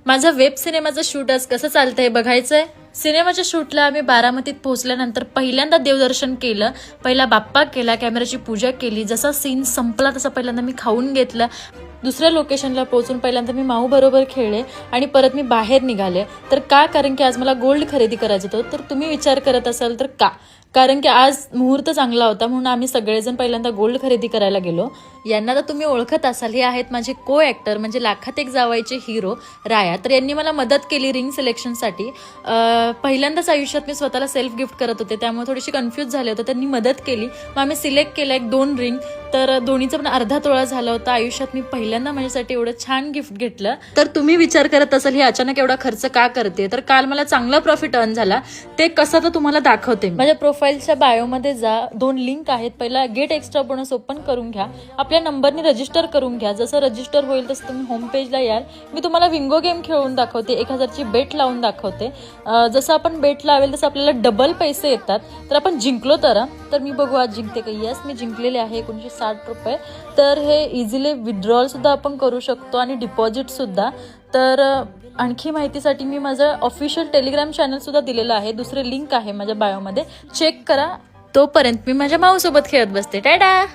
माझं वेब सिनेमाचं शूट आज कसं चालतंय बघायचंय. सिनेमाच्या शूटला आम्ही बारामतीत पोहोचल्यानंतर पहिल्यांदा देवदर्शन केलं. पहिला बाप्पा केला, कॅमेराची पूजा केली. जसा सीन संपला तसा पहिल्यांदा मी खाऊन घेतलं. दुसऱ्या लोकेशनला पोहोचून पहिल्यांदा मी माऊ बरोबर खेळले आणि परत मी बाहेर निघाले. तर का? कारण की आज मला गोल्ड खरेदी करायचं होतं. तर तुम्ही विचार करत असाल तर का? कारण की आज मुहूर्त चांगला होता म्हणून आम्ही सगळेजण पहिल्यांदा गोल्ड खरेदी करायला गेलो. यांना तर तुम्ही ओळखत असाल, हे आहेत माझे को ॲक्टर म्हणजे लाखात एक जावायचे हिरो राया. तर यांनी मला मदत केली रिंग सिलेक्शनसाठी. पहिल्यांदाच आयुष्यात मी स्वतःला सेल्फ गिफ्ट करत होते, त्यामुळे थोडीशी कन्फ्यूज झाले होते. त्यांनी मदत केली, मग आम्ही सिलेक्ट केलं एक 2 रिंग. तर दोन्हीचं पण अर्धा तोळा झाला होता. आयुष्यात मी पहिल्यांदा माझ्यासाठी एवढं छान गिफ्ट घेतलं. तर तुम्ही विचार करत असाल ही अचानक एवढा खर्च का करते. तर काल मला चांगला प्रॉफिट अर्न झाला. ते कसं तर तुम्हाला दाखवते. माझ्या प्रोफाईलच्या बायोमध्ये जा, 2 लिंक आहेत. पहिला गेट एक्स्ट्रा बोनस ओपन करून घ्या, आपल्या नंबरने रजिस्टर करून घ्या. जसं रजिस्टर होईल तसं तुम्ही होम पेजला याल. मी तुम्हाला विंगो गेम खेळून दाखवते, 1000ची बेट लावून दाखवते. जसं आपण बेट लावेल तसं आपल्याला डबल पैसे येतात. तर आपण जिंकलो तर मी बघू आज जिंकते का. यस, मी जिंकलेले आहे 1960 रुपये. तर हे इझिली विड्रॉल सुद्धा आपण करू शकतो आणि डिपॉझिट सुद्धा. तर आणखी माहितीसाठी मी माझं ऑफिशियल टेलिग्राम चॅनल सुद्धा दिलेलं आहे. दुसरे लिंक आहे माझ्या बायोमध्ये, चेक करा. तोपर्यंत मी माझ्या माऊसोबत खेळत बसते. टाटा.